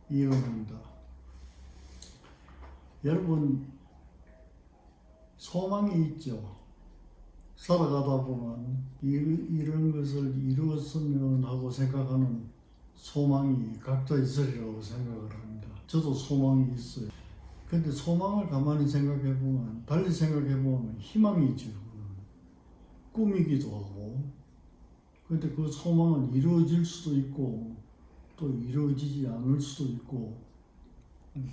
이어갑니다. 여러분, 소망이 있죠. 살아가다 보면 이런 것을 이루었으면 하고 생각하는 소망이 각자 있으리라고 생각을 합니다. 저도 소망이 있어요. 근데 소망을 가만히 생각해 보면, 달리 생각해 보면 희망이죠. 꿈이기도 하고. 근데 그 소망은 이루어질 수도 있고 또 이루어지지 않을 수도 있고,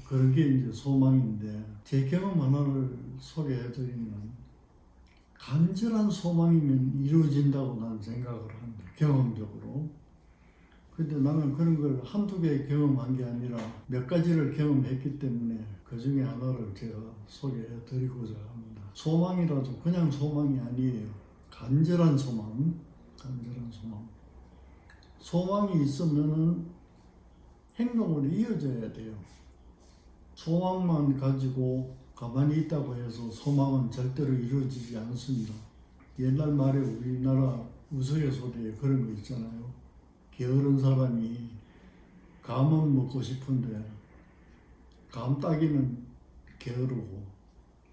그런 게 이제 소망인데, 제 경험 하나를 소개해 드리면, 간절한 소망이면 이루어진다고 나는 생각을 합니다. 경험적으로. 근데 나는 그런 걸 한두 개 경험한 게 아니라 몇 가지를 경험했기 때문에 그 중에 하나를 제가 소개해 드리고자 합니다. 소망이라도 그냥 소망이 아니에요. 간절한 소망. 간절한 소망. 소망이 있으면은 행동으로 이어져야 돼요. 소망만 가지고 가만히 있다고 해서 소망은 절대로 이루어지지 않습니다. 옛날 말에 우리나라 우스갯소리에 그런 거 있잖아요. 게으른 사람이 감은 먹고 싶은데 감 따기는 게으르고,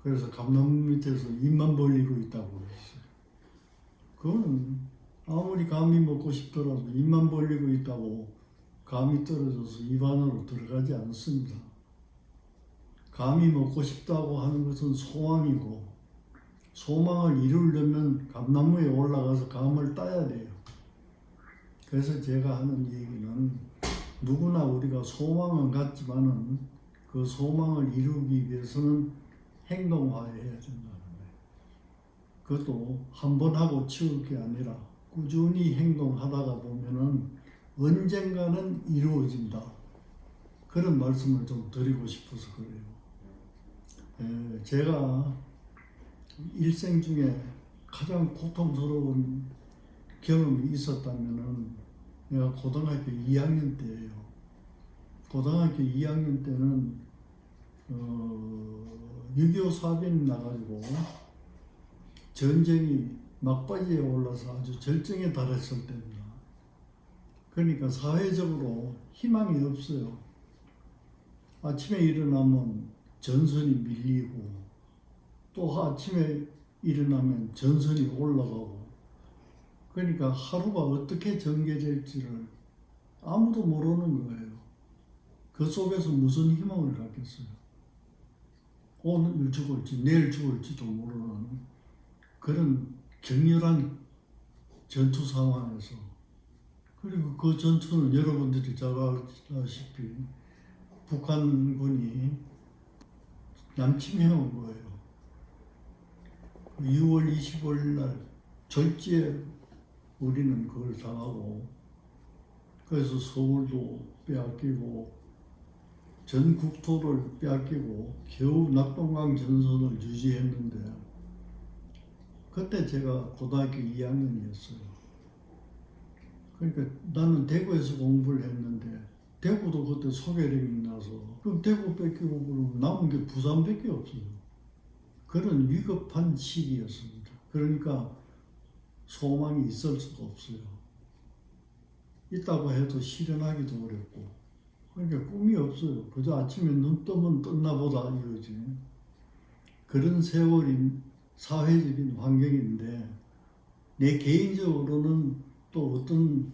그래서 감나무 밑에서 입만 벌리고 있다고 했어요. 그거는 아무리 감이 먹고 싶더라도 입만 벌리고 있다고 감이 떨어져서 입 안으로 들어가지 않습니다. 감이 먹고 싶다고 하는 것은 소망이고, 소망을 이루려면 감나무에 올라가서 감을 따야 돼요. 그래서 제가 하는 얘기는, 누구나 우리가 소망은 갖지만은 그 소망을 이루기 위해서는 행동화해야 된다는 거예요. 그것도 한 번 하고 치울 게 아니라 꾸준히 행동하다가 보면은 언젠가는 이루어진다. 그런 말씀을 좀 드리고 싶어서 그래요. 제가 일생 중에 가장 고통스러운 경험이 있었다면은 내가 고등학교 2학년 때예요. 고등학교 2학년 때는 6.25 사변이 나가지고 전쟁이 막바지에 올라서 아주 절정에 달했을 때입니다. 그러니까 사회적으로 희망이 없어요. 아침에 일어나면 전선이 밀리고, 또 아침에 일어나면 전선이 올라가고, 그러니까 하루가 어떻게 전개될지를 아무도 모르는 거예요. 그 속에서 무슨 희망을 갖겠어요. 오늘 죽을지 내일 죽을지도 모르는 그런 격렬한 전투 상황에서, 그리고 그 전투는 여러분들이 잘 아시다시피 북한군이 남침해온 거예요. 6월 25일 날 졸지에 우리는 그걸 당하고, 그래서 서울도 빼앗기고 전 국토를 빼앗기고 겨우 낙동강 전선을 유지했는데, 그때 제가 고등학교 2학년이었어요. 그러니까 나는 대구에서 공부를 했는데 대구도 그때 소개령이 나서, 그럼 대구 뺏기고 그러면 남은 게 부산밖에 없어요. 그런 위급한 시기였습니다. 그러니까 소망이 있을 수가 없어요. 있다고 해도 실현하기도 어렵고, 그러니까 꿈이 없어요. 그저 아침에 눈 뜨면 떴나 보다 이거지. 그런 세월인 사회적인 환경인데, 내 개인적으로는 또 어떤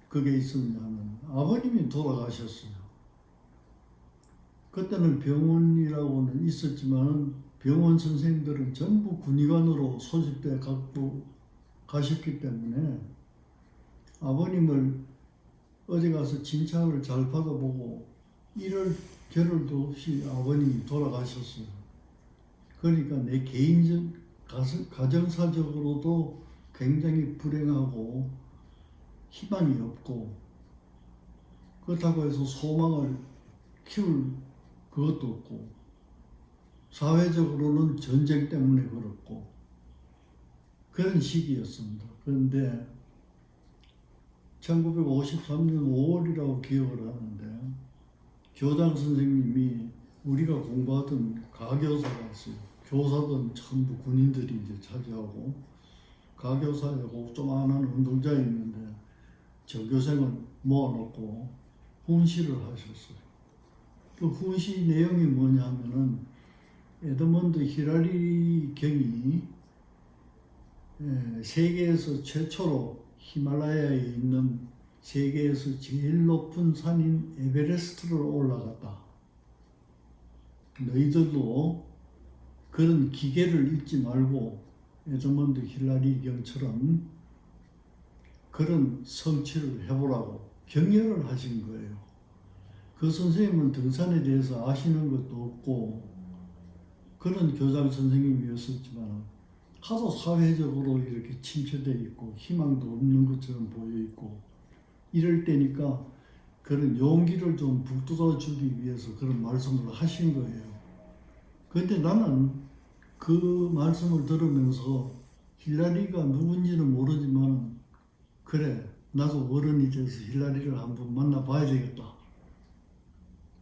그게 있었냐면, 아버님이 돌아가셨어요. 그때는 병원이라고는 있었지만 병원 선생님들은 전부 군의관으로 소집돼 갖고 가셨기 때문에 아버님을 어디 가서 진찰을 잘 받아보고 이럴 겨를도 없이 아버님이 돌아가셨어요. 그러니까 내 개인적 가정사적으로도 굉장히 불행하고 희망이 없고, 그렇다고 해서 소망을 키울 그것도 없고, 사회적으로는 전쟁 때문에 그렇고, 그런 시기였습니다. 그런데 1953년 5월이라고 기억을 하는데, 교장 선생님이 우리가 공부하던 가교사가 있어요. 교사들은 전부 군인들이 이제 차지하고, 가교사하고 조그마한 운동장이 있는데 전교생을 모아놓고 훈시를 하셨어요. 그 훈시 내용이 뭐냐 하면은 에드먼드 히랄리 경이 세계에서 최초로 히말라야에 있는 세계에서 제일 높은 산인 에베레스트를 올라갔다. 너희들도 그런 기계를 잊지 말고 에드먼드 힐라리 경처럼 그런 성취를 해보라고 격려를 하신 거예요. 그 선생님은 등산에 대해서 아시는 것도 없고 그런 교장 선생님이었었지만 하도 사회적으로 이렇게 침체되어 있고 희망도 없는 것처럼 보여 있고 이럴 때니까 그런 용기를 좀 북돋아 주기 위해서 그런 말씀을 하신 거예요. 그런데 나는 그 말씀을 들으면서 힐라리가 누군지는 모르지만 그래 나도 어른이 돼서 힐라리를 한번 만나봐야 되겠다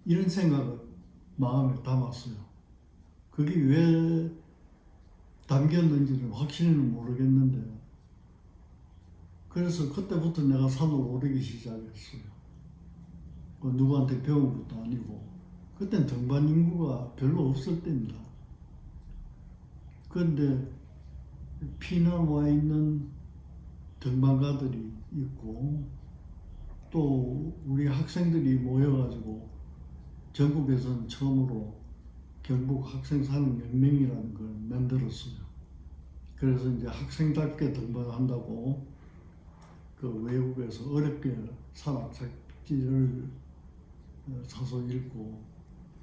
이런 생각을 마음에 담았어요. 그게 왜 담겼는지는 확실히는 모르겠는데 그래서 그때부터 내가 산을 오르기 시작했어요. 누구한테 배운 것도 아니고 그땐 등반 인구가 별로 없을 때입니다. 그런데 피난 와 있는 등반가들이 있고 또 우리 학생들이 모여가지고 전국에서는 처음으로 경북 학생산업연맹이라는 걸 만들었어요. 그래서 이제 학생답게 등반한다고 그 외국에서 어렵게 산악 잡지를 사서 읽고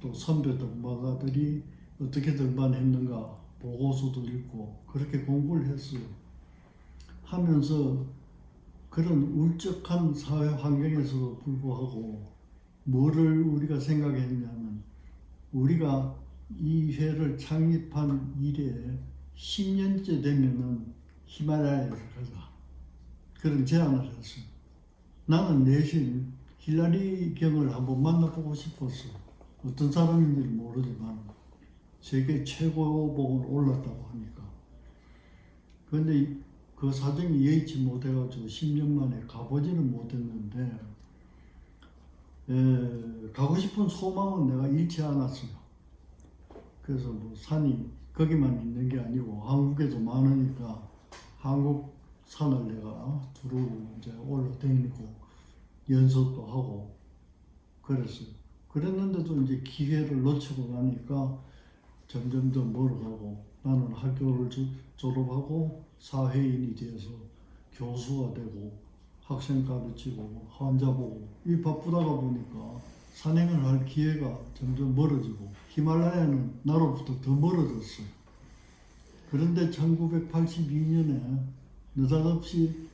또 선배 등반가들이 어떻게 등반했는가 보고서도 읽고 그렇게 공부를 했어요. 하면서 그런 울적한 사회 환경에서도 불구하고 뭐를 우리가 생각했냐면 우리가 이 회를 창립한 이래 10년째 되면은 히말라야를 가자 그런 제안을 했어요. 나는 내심 힐라리 경을 한번 만나보고 싶었어. 어떤 사람인지는 모르지만 세계 최고봉을 올랐다고 하니까. 그런데 그 사정이 여의치 못해가지고 10년 만에 가보지는 못했는데 가고 싶은 소망은 내가 잃지 않았어요. 그래서 뭐 산이 거기만 있는 게 아니고 한국에도 많으니까 한국 산을 내가 두루 이제 올라다니고 연습도 하고 그랬어요. 그랬는데도 이제 기회를 놓치고 나니까 점점 더 멀어가고 나는 학교를 졸업하고 사회인이 되어서 교수가 되고 학생 가르치고 환자 보고 이 바쁘다가 보니까 산행을 할 기회가 점점 멀어지고 히말라야는 나로부터 더 멀어졌어요. 그런데 1982년에 느닷없이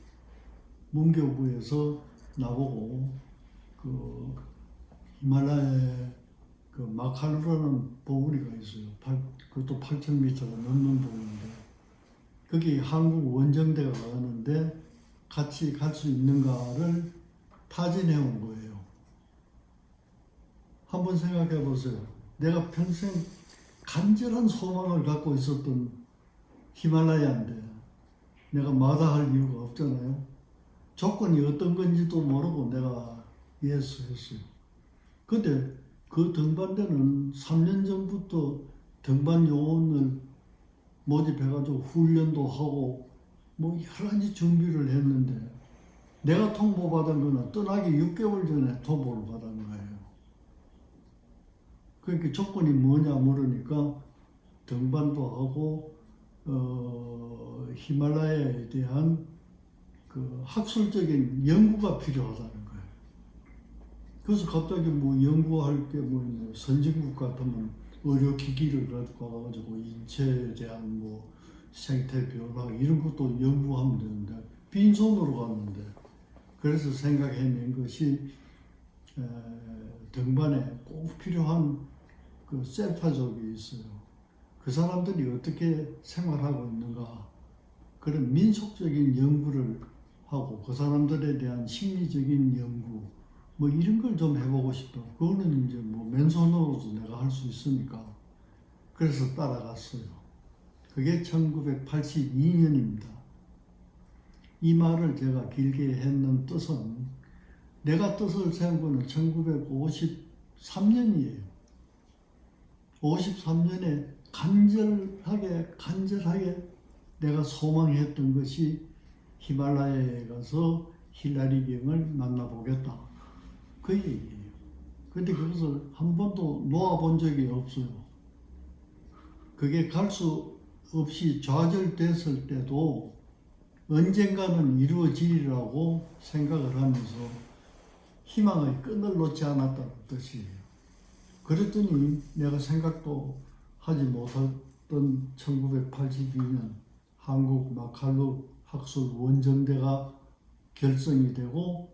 문교부에서 나보고 그 히말라야에 그 마칼루라는 봉우리가 있어요. 그것도 8,000m가 넘는 봉우리인데 거기 한국 원정대가 가는데 같이 갈 수 있는가를 타진해 온 거예요. 한번 생각해 보세요. 내가 평생 간절한 소망을 갖고 있었던 히말라야인데 내가 마다할 이유가 없잖아요. 조건이 어떤 건지도 모르고 내가 예수했어요. 근데 그 등반대는 3년 전부터 등반 요원을 모집해가지고 훈련도 하고 뭐 여러 가지 준비를 했는데 내가 통보받은 거는 떠나기 6개월 전에 통보를 받은 거예요. 그러니까 조건이 뭐냐 물으니까 등반도 하고 히말라야에 대한 그 학술적인 연구가 필요하다는 거예요. 그래서 갑자기 뭐 연구할 게 뭐 있나요? 선진국 같으면 의료기기를 가지고 와가지고 인체에 대한 뭐 생태 변화 이런 것도 연구하면 되는데 빈손으로 갔는데 그래서 생각해낸 것이 등반에 꼭 필요한 그 셀파족이 있어요. 그 사람들이 어떻게 생활하고 있는가 그런 민속적인 연구를 하고 그 사람들에 대한 심리적인 연구 뭐 이런 걸 좀 해보고 싶다. 그거는 이제 뭐 맨손으로도 내가 할 수 있으니까 그래서 따라갔어요. 그게 1982년입니다. 이 말을 제가 길게 했는 뜻은 내가 뜻을 세운 거는 1953년이에요. 53년에 간절하게 내가 소망했던 것이 히말라야에 가서 힐라리 병을 만나보겠다. 그 얘기예요. 근데 그것을 한 번도 놓아본 적이 없어요. 그게 갈 수 없이 좌절됐을 때도 언젠가는 이루어지리라고 생각을 하면서 희망의 끈을 놓지 않았다는 뜻이에요. 그랬더니 내가 생각도 하지 못했던 1982년 한국 마칼루 학술 원정대가 결성이 되고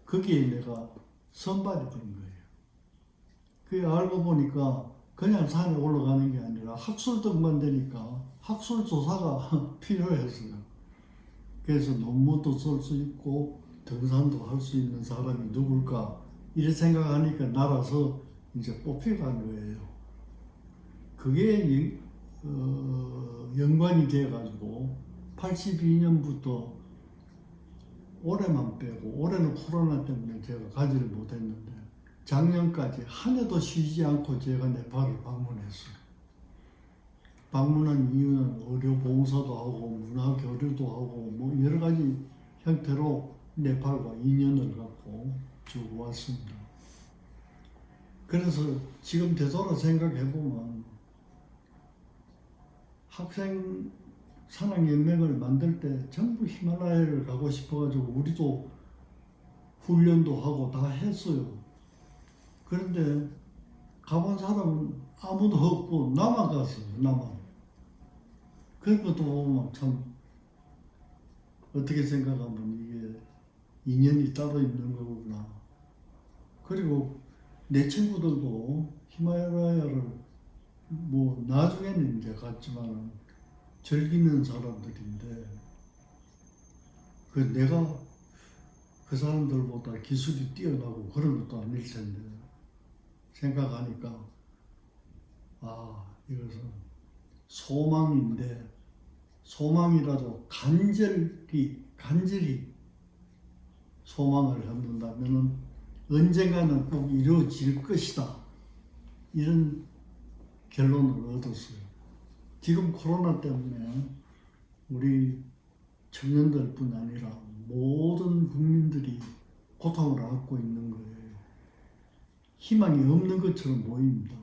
거기에 내가 선발이 된 거예요. 그게 알고 보니까 그냥 산에 올라가는 게 아니라 학술등만 되니까 학술 조사가 필요했어요. 그래서 논문도 쓸 수 있고 등산도 할 수 있는 사람이 누굴까 이렇게 생각하니까 나라서 이제 뽑혀간 거예요. 그게 연관이 돼가지고 82년부터 올해만 빼고 올해는 코로나 때문에 제가 가지를 못했는데 작년까지 한 해도 쉬지 않고 제가 네팔을 방문했어요. 방문한 이유는 의료 봉사도 하고 문화 교류도 하고 뭐 여러 가지 형태로 네팔과 인연을 갖고 쭉 왔습니다. 그래서 지금 되돌아 생각해보면 학생 산악연맹을 만들 때 전부 히말라야를 가고 싶어가지고 우리도 훈련도 하고 다 했어요. 그런데 가본 사람은 아무도 없고 나만 갔어요. 나만. 그것도 보면 참 어떻게 생각하면 이게 인연이 따로 있는 거구나. 그리고 내 친구들도 히말라야를 뭐 나중에는 이제 갔지만 즐기는 사람들인데 그 내가 그 사람들보다 기술이 뛰어나고 그런 것도 아닐 텐데 생각하니까 이것은 소망인데 소망이라도 간절히 소망을 갖는다면 언젠가는 꼭 이루어질 것이다. 이런 결론을 얻었어요. 지금 코로나 때문에 우리 청년들뿐 아니라 모든 국민들이 고통을 안고 있는 거예요. 희망이 없는 것처럼 보입니다.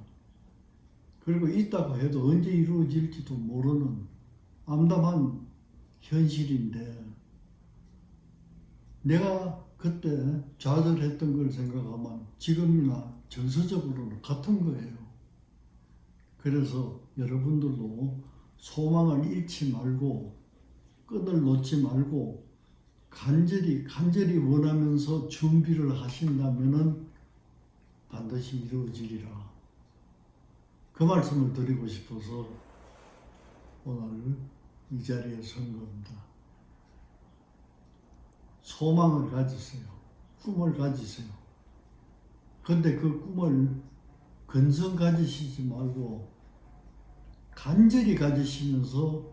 그리고 있다고 해도 언제 이루어질지도 모르는 암담한 현실인데 내가 그때 좌절했던 걸 생각하면 지금이나 정서적으로는 같은 거예요. 그래서 여러분들도 소망을 잃지 말고 끈을 놓지 말고 간절히 원하면서 준비를 하신다면은 반드시 이루어지리라. 그 말씀을 드리고 싶어서 오늘 이 자리에 선 겁니다. 소망을 가지세요. 꿈을 가지세요. 근데 그 꿈을 근성 가지시지 말고 간절히 가지시면서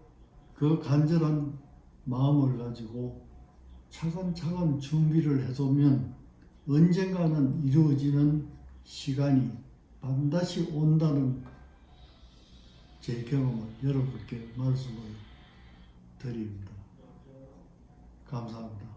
그 간절한 마음을 가지고 차근차근 준비를 해두면 언젠가는 이루어지는 시간이 반드시 온다는 제 경험을 여러분께 말씀을 드립니다. 감사합니다.